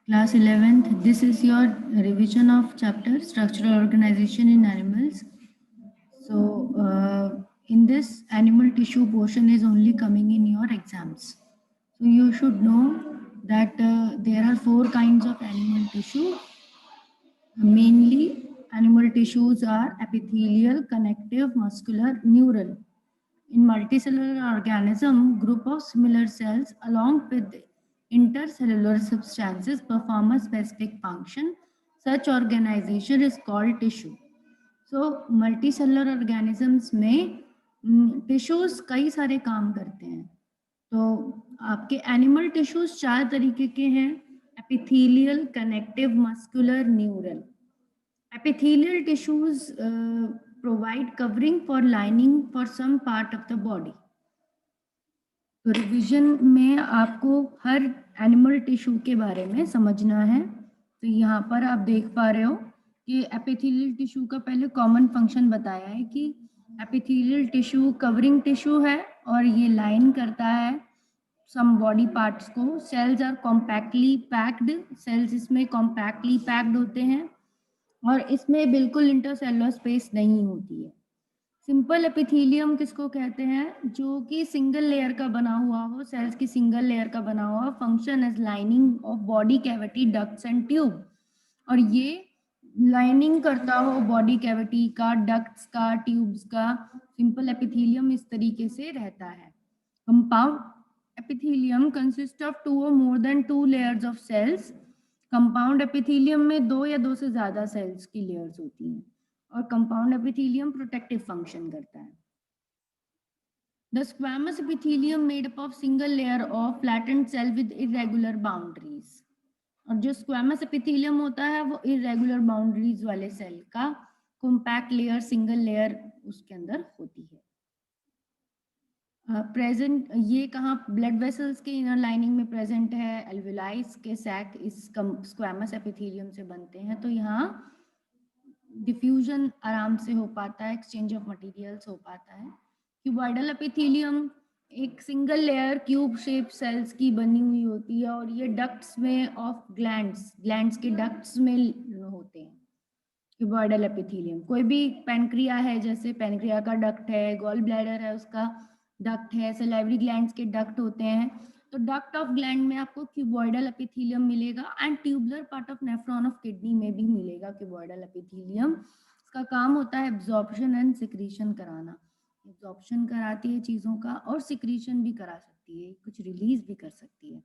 Class 11th, this is your revision of chapter Structural Organization in Animals. So, in this, animal tissue portion is only coming in your exams. So, you should know that there are 4 kinds of animal tissue. Mainly, animal tissues are epithelial, connective, muscular, neural. In multicellular organism, group of similar cells along with intercellular substances perform a specific function. Such organization is called tissue. So multicellular organisms में tissues कई सारे काम करते हैं. तो आपके animal tissues 4 तरीके के हैं: epithelial, connective, muscular, neural. Epithelial tissues provide covering for lining for some part of the body. तो रिवीजन में आपको हर एनिमल टिश्यू के बारे में समझना है. तो यहाँ पर आप देख पा रहे हो कि एपिथेलियल टिश्यू का पहले कॉमन फंक्शन बताया है कि एपिथेलियल टिश्यू कवरिंग टिश्यू है और ये लाइन करता है सम बॉडी पार्ट्स को. Cells are compactly packed. Cells इसमें कॉम्पैक्टली पैक्ड होते हैं और इसमें बिल्कुल इंटरसेलुलर स्पेस नहीं होती है. सिंपल एपिथेलियम किसको कहते हैं? जो कि सिंगल लेयर का बना हुआ हो, सेल्स की सिंगल लेयर का बना हुआ, function as lining of body cavity, ducts and tube. और ये लाइनिंग करता हो बॉडी कैविटी का, डक्ट्स का, ट्यूब्स का. सिंपल एपिथेलियम इस तरीके से रहता है. Compound epithelium consist of 2 or more than 2 layers of cells. Compound epithelium में 2 या 2 से ज्यादा सेल्स की लेयर्स होती हैं और कंपाउंड एपिथेलियम प्रोटेक्टिव फंक्शन करता है. The squamous epithelium made up of single layer of flattened cell with irregular boundaries. और जो स्क्वामस एपिथेलियम होता है वो इरेगुलर बाउंड्रीज वाले सेल का कॉम्पैक्ट लेयर, सिंगल लेयर उसके अंदर होती है. प्रेजेंट ये कहाँ ब्लड वेसल्स के इनर लाइनिंग में प्रेजेंट है. एल्वेलाइज के सैक इस स्क्वामस एपिथेलियम से बनते हैं. तो यहाँ डिफ्यूजन आराम से हो पाता है, एक्सचेंज ऑफ मटेरियल्स हो पाता है. क्यूबॉइडल एपिथेलियम एक single layer cube shape cells की बनी हुई होती है और ये डक्ट्स में ऑफ ग्लैंड्स के डक्ट्स में होते हैं. क्यूबॉइडल एपिथेलियम कोई भी पैनक्रिया है, जैसे पैनक्रिया का डक्ट है, गॉल ब्लैडर है उसका डक्ट है, सलाइवरी ग्लैंड्स के डक्ट होते हैं. तो डक्ट ऑफ ग्लैंड में आपको क्यूबॉइडल एपिथेलियम मिलेगा and tubular part of nephron of kidney में भी मिलेगा क्यूबॉइडल एपिथेलियम. इसका काम होता है एब्जॉर्प्शन एंड सिक्रीशन कराना. एब्जॉर्प्शन कराती है चीज़ों का और सिक्रीशन भी करा सकती है, कुछ रिलीज भी कर सकती है.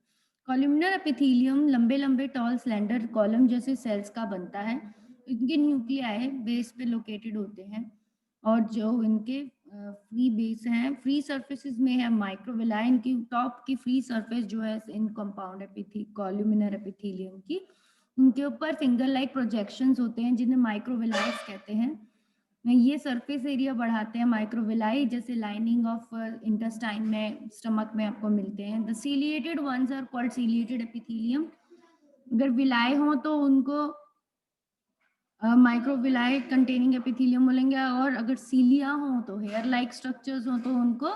कॉलमनर एपिथेलियम लंबे लंबे टॉल स्लेंडर कॉलम जैसे सेल्स का बनता है. इनके न्यूक्लियाई बेस पे लोकेटेड होते हैं और जो इनके फ्री बेस हैं, फ्री सरफेसेस में है माइक्रोविलाई. इनकी टॉप की फ्री सरफेस जो है इन कंपाउंड कॉलमनर एपिथेलियम की, उनके ऊपर फिंगर लाइक प्रोजेक्शंस होते हैं जिन्हें माइक्रोविलाइस कहते हैं. ये सरफेस एरिया बढ़ाते हैं माइक्रोविलाई, जैसे लाइनिंग ऑफ इंटेस्टाइन में, स्टमक में आपको मिलते हैं. The ciliated ones are called ciliated epithelium. अगर विलाई हो तो उनको माइक्रोविलाई कंटेनिंग एपिथेलियम बोलेंगे और अगर सीलिया हो तो हेयर लाइक स्ट्रक्चर्स हो तो उनको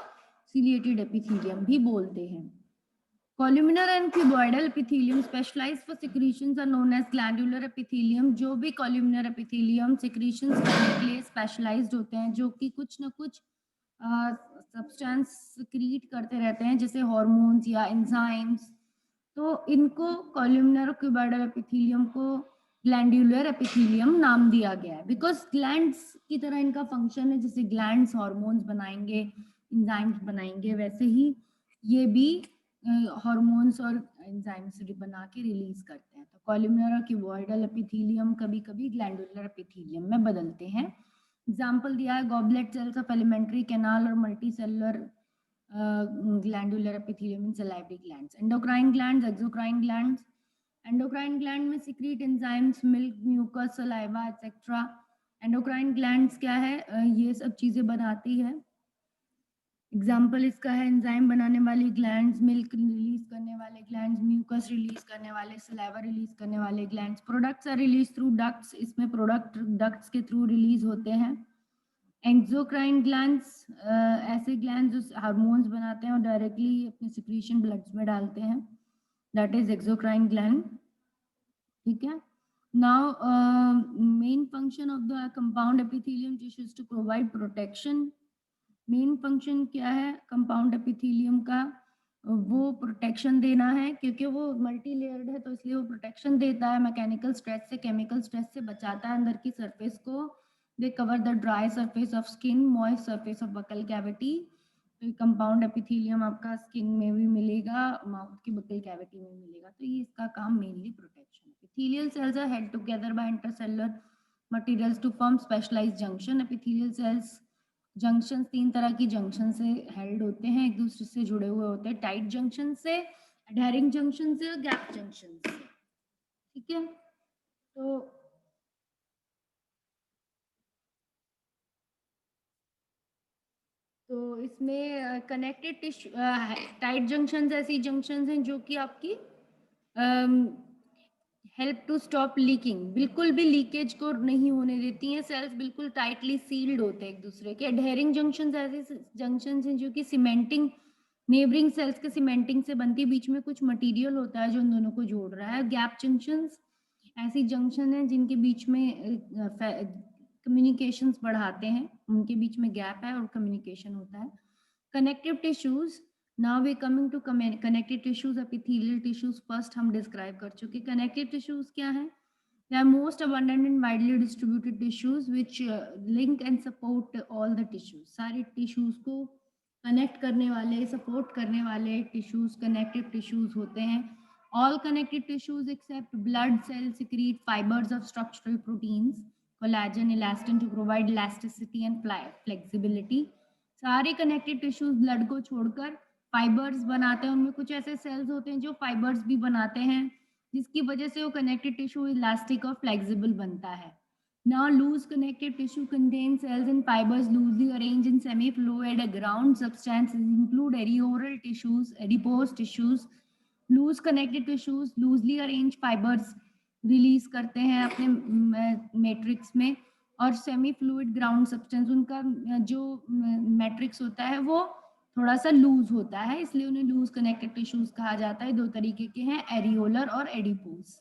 सीलिएटेड एपिथेलियम भी बोलते हैं. Columnar and cuboidal epithelium specialized for secretions are known as glandular epithelium. जो भी columnar epithelium secretions करने के लिए specialized होते हैं, जो कि कुछ ना कुछ substance secrete करते रहते हैं जैसे hormones या enzymes. तो इनको columnar और cuboidal epithelium को glandular epithelium नाम दिया गया है because glands की तरह इनका function है. जैसे glands hormones बनाएंगे, enzymes बनाएंगे, वैसे ही ये भी हार्मोन्स और एंजाइम्स बना के रिलीज करते हैं. तो कॉलमनर और क्यूबॉइडल एपिथेलियम कभी कभी ग्लैंडुलर एपिथेलियम में बदलते हैं. एग्जाम्पल दिया है goblet cells of alimentary canal और multi cellular glandular epithelium in salivary glands. Endocrine glands, exocrine glands. Endocrine gland में secrete enzymes, milk, mucus, saliva etcetera. Endocrine glands क्या है? ये सब चीजें बनाती है. एग्जाम्पल इसका है एंजाइम बनाने वाली ग्लैंड्स, मिल्क रिलीज करने वाले ग्लैंड्स, म्यूकस रिलीज करने वाले, सलाइवा रिलीज करने वाले glands. Products are release through ducts. इसमें प्रोडक्ट डक्ट्स के थ्रू रिलीज होते हैं. एक्सोक्राइन ग्लैंड्स ऐसे ग्लैंड्स जो हार्मोन्स बनाते हैं और डायरेक्टली अपने सिक्रीशन ब्लड्स में डालते हैं, दैट इज एक्सोक्राइन ग्लैंड. ठीक है. Now, main function of the compound epithelium tissue is to provide protection. Main function क्या है कंपाउंड एपिथेलियम का? वो प्रोटेक्शन देना है, क्योंकि वो मल्टी लेयर्ड है तो इसलिए वो प्रोटेक्शन देता है, मैकेनिकल स्ट्रेस से, केमिकल स्ट्रेस से बचाता है अंदर की सरफेस को. They cover the dry surface of skin, moist surface of buccal cavity. तो कंपाउंड एपिथेलियम आपका स्किन में भी मिलेगा, माउथ की बकल कैविटी में मिलेगा, तो ये इसका काम mainly protection. Epithelial cells are held together by intercellular materials to form specialized junction. Epithelial cells junction, तीन तरह की जंक्शन से हेल्ड होते हैं, एक दूसरे से जुड़े हुए होते हैं, टाइट जंक्शन से, एडहेरिंग जंक्शन से और गैप जंक्शन से. ठीक है. तो इसमें कनेक्टेड टिश्यू, टाइट जंक्शन ऐसी जंक्शन हैं जो कि आपकी हेल्प टू स्टॉप लीकिंग, बिल्कुल भी लीकेज को नहीं होने देती हैं. सेल्स बिल्कुल टाइटली सील्ड होते हैं एक दूसरे के. एडहेरिंग जंक्शन ऐसे जंक्शन हैं जो कि सीमेंटिंग, नेबरिंग सेल्स के सीमेंटिंग से बनती, बीच में कुछ मटेरियल होता है जो उन दोनों को जोड़ रहा है. गैप जंक्शंस ऐसी जंक्शन है जिनके बीच में कम्युनिकेशंस बढ़ाते हैं, उनके बीच में गैप है और कम्युनिकेशन होता है. Connective tissues. Now we coming to connective tissues. Epithelial tissues first हम डिस्क्राइब कर चुके. कनेक्टिव टिश्यूज क्या है? They are most abundant and widely distributed tissues which link and support all the tissues. सारे tissues को connect करने वाले, support करने वाले tissues connective tissues होते हैं. All connective tissues except blood cells secrete fibers of structural proteins, collagen, elastin to provide elasticity and flexibility. सारे connective tissues blood को छोड़कर fibers बनाते हैं. उनमें कुछ ऐसे cells होते हैं जो fibers भी बनाते हैं, जिसकी वजह से वो कनेक्टिव टिश्यू इलास्टिक और फ्लेक्सिबल बनता है. Now, loose connective tissue contains cells and fibers loosely arranged in semi-fluid ground substances include areolar tissues, adipose tissues. Loose connective tissues loosely arranged fibers release करते हैं अपने मैट्रिक्स में, और semi fluid ground substance, उनका जो matrix होता है वो थोड़ा सा लूज होता है, इसलिए उन्हें लूज कनेक्टिव टिश्यूज कहा जाता है. दो तरीके के हैं, एरियोलर और एडिपोज.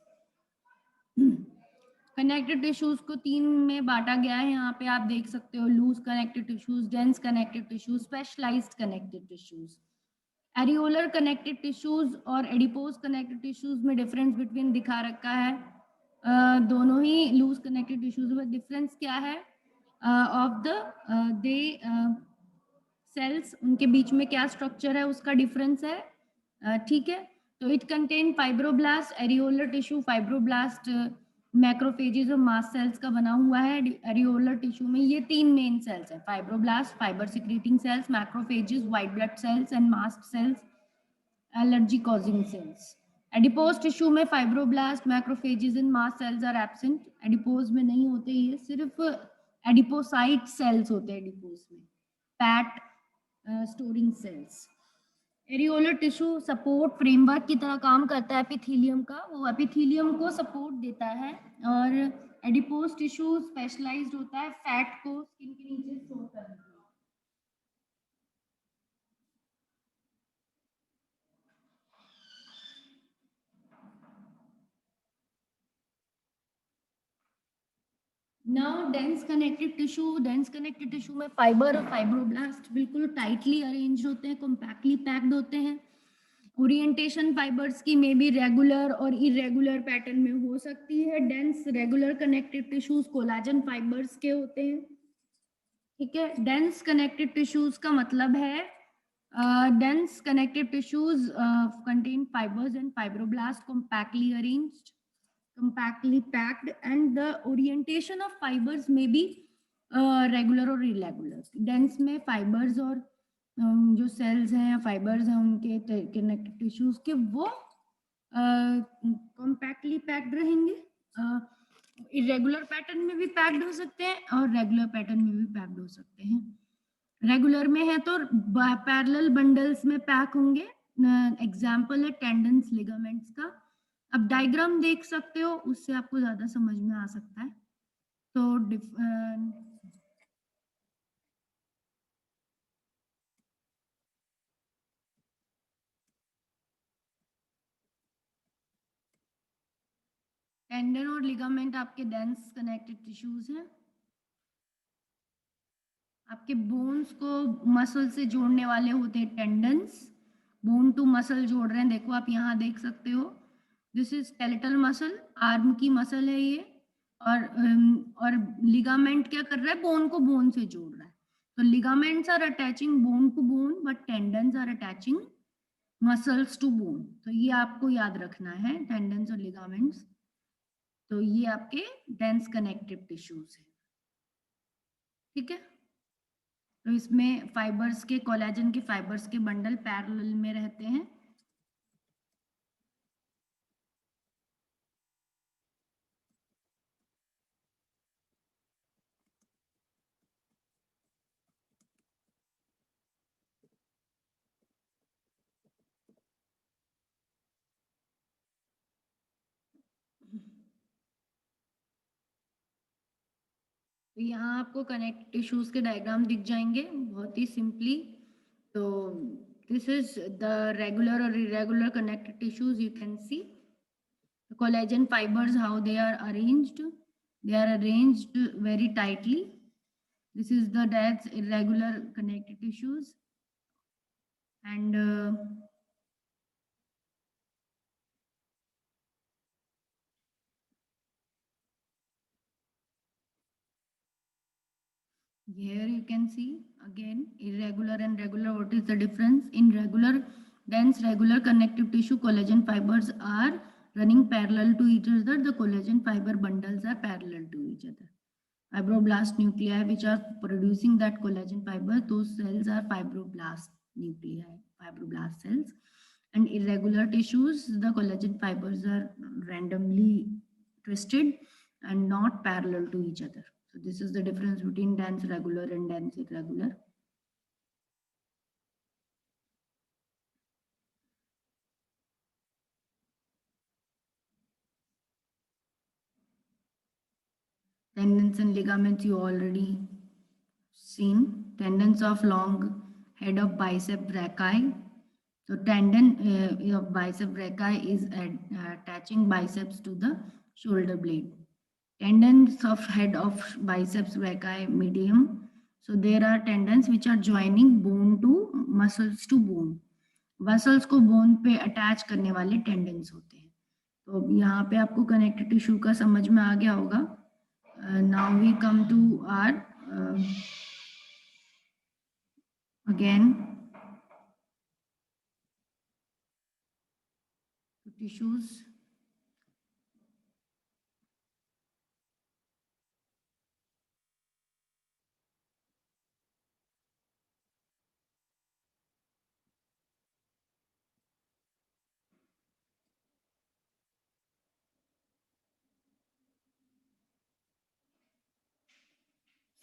कनेक्टिव टिश्यूज को तीन में बांटा गया है, यहाँ पे आप देख सकते हो. Loose connective tissues, dense connective tissues, specialised connective tissues. Areolar connective tissues और एडिपोज कनेक्टिव टिश्यूज में डिफरेंस बिटवीन दिखा रखा है. दोनों ही लूज कनेक्टिव टिश्यूज में डिफरेंस क्या है? ऑफ द दे सेल्स, उनके बीच में क्या स्ट्रक्चर है उसका डिफरेंस है. ठीक है. तो it contain fibroblast. Areolar tissue fibroblast, macrophages और मास्ट सेल्स का बना हुआ है. एरियोलर टिश्यू में ये तीन मेन सेल्स है: fibroblast, fibre secreting cells, macrophages, white blood cells and mast cells, allergy causing cells. Adipose tissue में fibroblast, macrophages and mast cells are absent. Adipose में नहीं होते, ये सिर्फ एडिपोसाइट सेल्स होते हैं एडिपोज में, fat storing cells. Areolar tissue support framework की तरह काम करता है एपिथेलियम का, वो एपिथेलियम को सपोर्ट देता है. और एडिपोज टिश्यू स्पेशलाइज्ड होता है फैट को स्किन के नीचे स्टोर करने के लिए. Now dense connective tissue. Dense connective tissue में फाइबर और फाइब्रोब्लास्ट बिल्कुल टाइटली अरेंज होते हैं, कॉम्पैक्टली पैक्ड होते हैं. ओरिएंटेशन फाइबर्स की में भी रेगुलर और इरेगुलर पैटर्न में हो सकती है. Dense regular connective tissues collagen fibres के होते हैं. ठीक है. डेंस कनेक्टिव टिश्यूज का मतलब है dense connective tissues contain fibers and fibroblasts compactly packed, and the orientation of fibers may be regular or irregular. dense में fibers और जो cells हैं या fibers हैं उनके connective tissues के वो compactly packed रहेंगे. irregular पैटर्न में भी पैक्ड हो सकते हैं और रेगुलर पैटर्न में भी पैक्ड हो सकते हैं. रेगुलर में है तो पैरेलल बंडल्स में पैक होंगे. एग्जाम्पल है टेंडन्स, लिगामेंट्स का. अब डायग्राम देख सकते हो, उससे आपको ज्यादा समझ में आ सकता है. तो टेंडन और लिगामेंट आपके डेंस कनेक्टेड टिश्यूज हैं। आपके बोन्स को मसल से जोड़ने वाले होते हैं टेंडन्स। बोन टू मसल जोड़ रहे हैं, देखो आप यहाँ देख सकते हो, this is skeletal muscle, arm की मसल है ये। और लिगामेंट क्या कर रहा है, बोन को बोन से जोड़ रहा है। तो ligaments are attaching bone to bone, but tendons are attaching muscles to bone. तो ये आपको याद रखना है, टेंडन्स और लिगामेंट्स। तो ये आपके डेंस कनेक्टिव टिश्यूज है, ठीक है। तो इसमें फाइबर्स के, कोलेजन के फाइबर्स के बंडल पैरेलल में रहते हैं। तो यहाँ आपको कनेक्ट टिश्यूज के डायग्राम दिख जाएंगे बहुत ही सिंपली। तो दिस इज द रेगुलर और irregular connected tissues, you can see the collagen fibers, how they are arranged. They are arranged very tightly. This is the dense irregular connective tissues. And here you can see again irregular and regular. What is the difference? In regular, dense regular connective tissue, collagen fibers are running parallel to each other. The collagen fiber bundles are parallel to each other. Fibroblast nuclei which are producing that collagen fiber, those cells are fibroblast nuclei, fibroblast cells. And irregular tissues, the collagen fibers are randomly twisted and not parallel to each other. So this is the difference between dense regular and dense irregular. Tendons and ligaments you already seen. Tendons of long head of bicep brachii. So tendon of bicep brachii is attaching biceps to the shoulder blade. Tendons of head of biceps brachii medium. So there are tendons which are joining bone to muscles to bone. Muscles को bone पे attach करने वाले tendons होते हैं। तो यहाँ पे आपको कनेक्टिव टिश्यू का समझ में आ गया होगा। Now we come to our again tissues.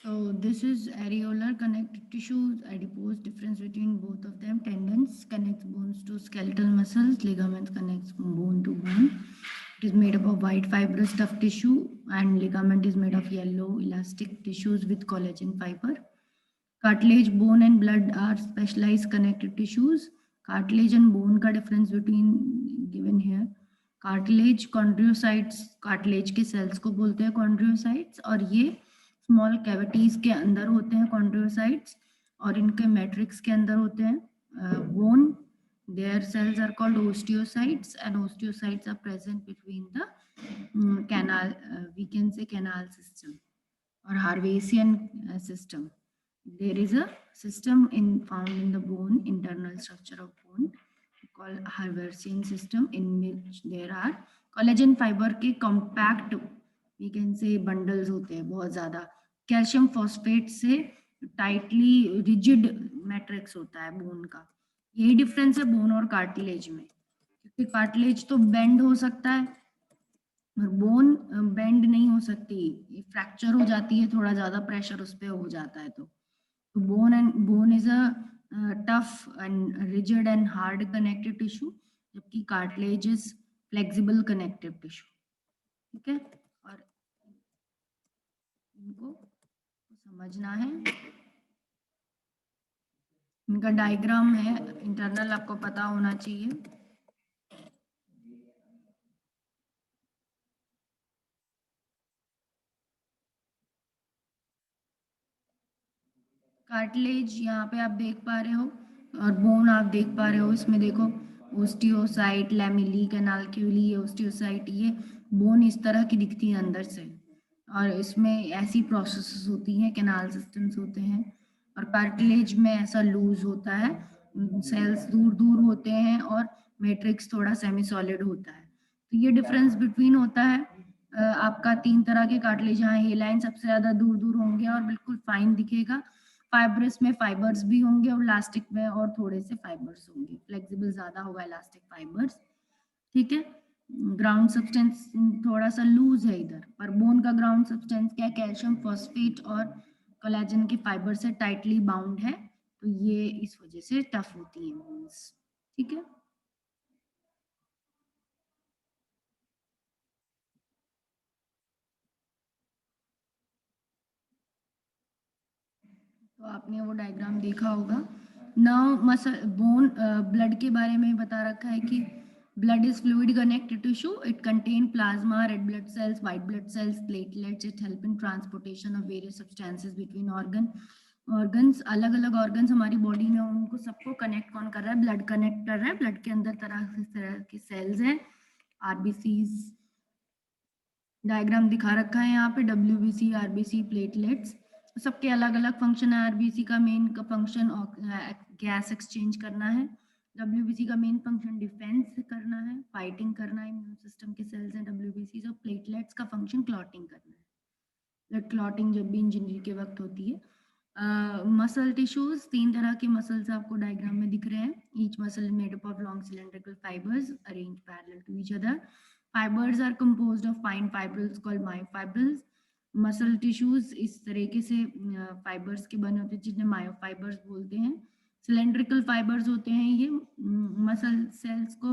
So this is areolar connective tissues, adipose, difference between both of them. Tendons connects bones to skeletal muscles, ligaments connects bone to bone. It is made up of white fibrous tough tissue, and ligament is made of yellow elastic tissues with collagen fiber. Cartilage, bone and blood are specialized connective tissues. Cartilage and bone का difference between given here. Cartilage chondrocytes, cartilage के cells को बोलते हैं chondrocytes, और ये small cavities के अंदर होते हैं chondrocytes, और इनके मैट्रिक्स के अंदर होते हैं bone. Their cells are called osteocytes, and osteocytes are present between the canal, we can say canal system or Harvesian system. There is a system found in the bone, internal structure of bone, called Harvesian system, in which there are collagen fiber के compact, we can say bundles होते हैं बहुत ज़्यादा. Calcium phosphate से tightly rigid matrix होता है bone का. यही डिफरेंस है बोन और कार्टिलेज में, क्योंकि कार्टिलेज तो बेंड हो सकता है और बोन बेंड नहीं हो सकती, फ्रैक्चर हो जाती है, थोड़ा ज्यादा प्रेशर उस पर हो जाता है. तो bone is a tough and rigid and hard connective tissue, जबकि cartilage is flexible connective tissue. ठीक है, और इनको समझना है. इनका डायग्राम है इंटरनल, आपको पता होना चाहिए. कार्टिलेज यहाँ पे आप देख पा रहे हो और बोन आप देख पा रहे हो। इसमें देखो ओस्टियोसाइट, लैमेली, कैनालक्यूली, ओस्टियोसाइट, ये बोन इस तरह की दिखती है अंदर से, और इसमें ऐसी प्रोसेसेस होती हैं, कैनाल सिस्टम्स होते हैं। और कार्टिलेज में ऐसा लूज होता है, सेल्स दूर दूर होते हैं और मैट्रिक्स थोड़ा सेमी सॉलिड होता है। तो ये डिफरेंस बिटवीन होता है। आपका 3 तरह के कार्टिलेज, यहाँ हे लाइन सबसे ज्यादा दूर दूर होंगे और बिल्कुल फाइन दिखेगा। फाइब्रस में फाइबर्स भी होंगे और इलास्टिक में और थोड़े से फाइबर्स होंगे, फ्लेक्सिबल ज्यादा होगा इलास्टिक फाइबर्स। ठीक है। ग्राउंड सब्सटेंस थोड़ा सा लूज है इधर, पर बोन का ग्राउंड सब्सटेंस क्या है, कैल्शियम फॉस्फेट और कोलेजन के फाइबर से टाइटली बाउंड है, तो ये इस वजह से टफ होती है बोन्स। ठीक है। तो आपने वो डायग्राम देखा होगा। नाउ मसल बोन ब्लड के बारे में बता रखा है कि blood is fluid connected tissue. It contain plasma, red blood cells, white blood cells, platelets. It help in transportation of various substances between organs. अलग अलग organs हमारी बॉडी में, उनको सबको कनेक्ट कौन कर रहा है, ब्लड कनेक्ट कर रहा है। ब्लड के अंदर तरह के सेल्स हैं, आरबीसीज, डायग्राम दिखा रखा है यहाँ पे, डब्ल्यूबीसी, आरबीसी, प्लेटलेट्स, सबके अलग अलग फंक्शन है। आरबीसी का मेन का फंक्शन गैस एक्सचेंज करना है, डब्ल्यूबीसी का मेन फंक्शन डिफेंस करना है, फाइटिंग करना है, इम्यून सिस्टम के सेल्स हैं डब्ल्यूबीसी। और प्लेटलेट्स का फंक्शन क्लॉटिंग करना है, ब्लड क्लॉटिंग जब भी इंजरी के वक्त होती है। मसल टिश्यूज, 3 तरह के मसल्स आपको डायग्राम में दिख रहे हैं। Each muscle made up of long cylindrical fibres arrange parallel to each other. Fibres are composed of fine fibrils called myofibrils. Muscle tissues इस तरीके से फाइबर्स के बने होते हैं, जिन्हें मायोफाइबर्स बोलते हैं। सिलेंड्रिकल फाइबर्स होते हैं ये। मसल सेल्स को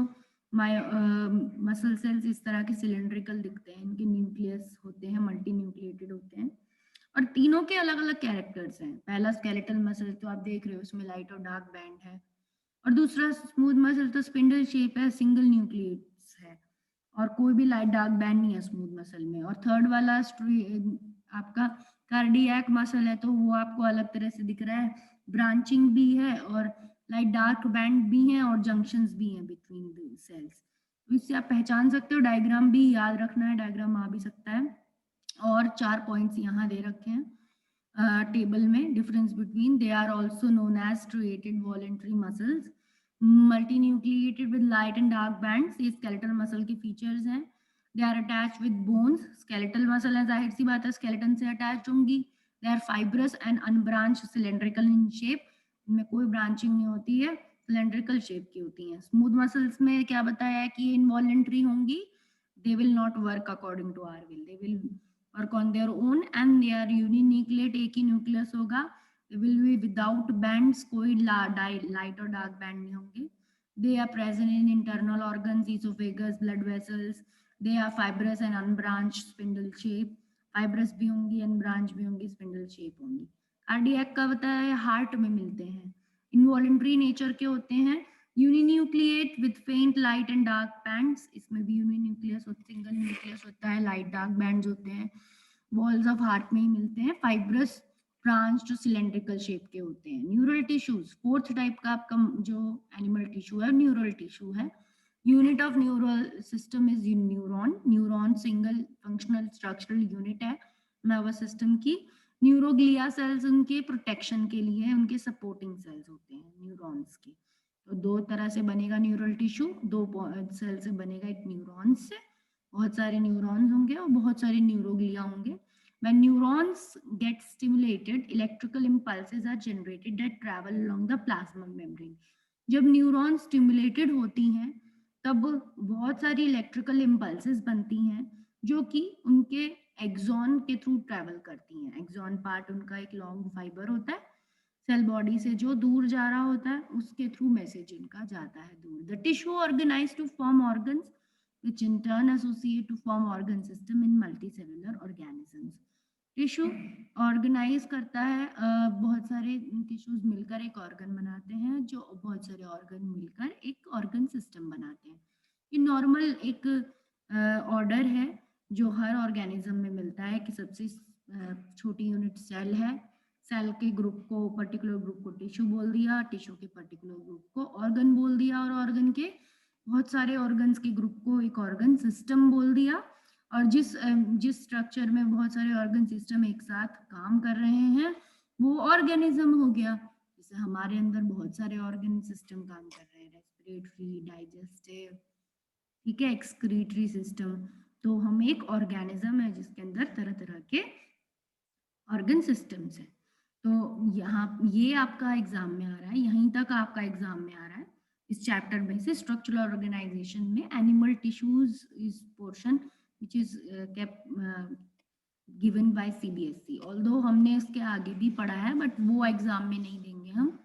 मसल सेल्स इस तरह के सिलेंड्रिकल दिखते हैं, इनके न्यूक्लियस होते हैं, मल्टी न्यूक्लिएटेड होते हैं, और तीनों के अलग अलग कैरेक्टर्स हैं। पहला स्केलेटल मसल तो आप देख रहे हो, उसमें लाइट और डार्क बैंड है, और दूसरा स्मूथ मसल तो स्पिंडल शेप है, सिंगल न्यूक्लियस है, और कोई भी लाइट डार्क बैंड नहीं है स्मूथ मसल में। और थर्ड वाला आपका कार्डियक मसल है, तो वो आपको अलग तरह से दिख रहा है, ब्रांचिंग भी है और लाइट डार्क बैंड भी है और जंक्शंस भी हैं बिटवीन द सेल्स। तो इससे आप पहचान सकते हो। डायग्राम भी याद रखना है, डायग्राम आ भी सकता है। और 4 पॉइंट्स यहाँ दे रखे हैं टेबल में। Difference between, they are also known as striated voluntary muscles, multinucleated with light and dark bands, ये skeletal muscle के फीचर्स हैं। They are attach with bones, skeletal muscle है, जाहिर सी बात है skeleton से अटैच होंगी। They are fibrous and unbranched, cylindrical in shape, इनमें कोई ब्रांचिंग नहीं होती है, सिलेंड्रिकल शेप की होती हैं। स्मूथ मसल्स में क्या बताया है कि इनवॉलेंट्री होंगी, they will not work according to our will, they will work on their own, and they are uninucleate, एक ही न्यूक्लियस होगा। they will be without bands, कोई लाइट और डार्क बैंड नहीं होंगे। they are present in internal organs, esophagus, blood vessels, they are fibrous and unbranched, spindle shape, fibrous भी होंगी, unbranch भी होंगी, स्पिंडल शेप होंगी। कार्डियक का बताया है, हार्ट में मिलते हैं, इनवॉलेंट्री नेचर के होते हैं, यूनिन्यूक्लिएट विद फेंट लाइट एंड डार्क बैंड्स, इसमें भी यूनिन्यूक्लियस होता है, सिंगल न्यूक्लियस होता है, लाइट डार्क बैंड्स होते हैं, वॉल्स ऑफ हार्ट में ही मिलते हैं, फाइब्रस, ब्रांच्ड, सिलेंड्रिकल शेप के होते हैं। न्यूरल टिश्यूज, फोर्थ टाइप का आपका जो एनिमल टिश्यू है, न्यूरल टिश्यू है। Unit of neural system is neuron. Neuron single functional structural unit है नर्वस सिस्टम की। न्यूरोग्लिया सेल्स उनके प्रोटेक्शन के लिए, उनके सपोर्टिंग सेल्स होते हैं न्यूरॉन्स के। तो 2 तरह से बनेगा न्यूरल टिश्यू, 2 सेल से बनेगा, एक न्यूरॉन्स से, बहुत सारे न्यूरॉन्स होंगे और बहुत सारे न्यूरोग्लिया होंगे। When neurons get stimulated, electrical impulses are generated that travel along the plasma membrane. जब न्यूरॉन स्टिमुलेटेड होती हैं, तब बहुत सारी इलेक्ट्रिकल इम्पल्सेस बनती हैं, जो कि उनके एक्सॉन के थ्रू ट्रैवल करती हैं। एक्सॉन पार्ट उनका एक लॉन्ग फाइबर होता है, सेल बॉडी से जो दूर जा रहा होता है, उसके थ्रू मैसेज इनका जाता है दूर। The tissue organise to form organs which in turn associate to form organ system in multicellular organisms. Tissue organise करता है, बहुत सारे टिश्यूज मिलकर एक ऑर्गन बनाते हैं, जो बहुत सारे ऑर्गन मिलकर एक ऑर्गन सिस्टम बनाते हैं। ये नॉर्मल एक ऑर्डर है जो हर ऑर्गेनिज्म में मिलता है, कि सबसे छोटी यूनिट सेल है, सेल के ग्रुप को, पर्टिकुलर ग्रुप को टिश्यू बोल दिया, टिश्यू के पर्टिकुलर ग्रुप को ऑर्गन बोल दिया, और ऑर्गन के बहुत सारे ऑर्गन्स के ग्रुप को एक ऑर्गन सिस्टम बोल दिया। और जिस स्ट्रक्चर में बहुत सारे ऑर्गन सिस्टम एक साथ काम कर रहे हैं वो ऑर्गेनिज्म हो गया। जैसे हमारे अंदर बहुत सारे ऑर्गन सिस्टम काम कर रहे हैं, रेस्पिरेटरी, डाइजेस्टिव, ठीक है, एक्सक्रीटरी सिस्टम। तो हम एक ऑर्गेनिज्म है जिसके अंदर तरह तरह के ऑर्गन सिस्टम्स है। तो यहाँ ये आपका एग्जाम में आ रहा है, यहीं तक आपका एग्जाम में आ रहा है इस चैप्टर में से। स्ट्रक्चरल ऑर्गेनाइजेशन में animal tissues is portion which is kept given by CBSE. Although हमने इसके आगे भी पढ़ा है बट वो एग्जाम में नहीं देंगे हम।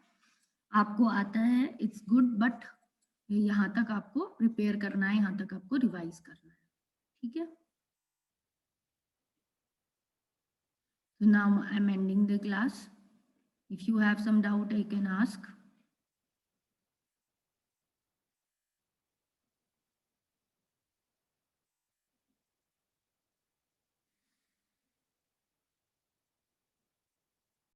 आपको आता है, इट्स गुड, बट यहाँ तक आपको प्रिपेयर करना है, यहाँ तक आपको रिवाइज करना है, ठीक है। So now I'm ending the class. If you have some doubt, I can ask.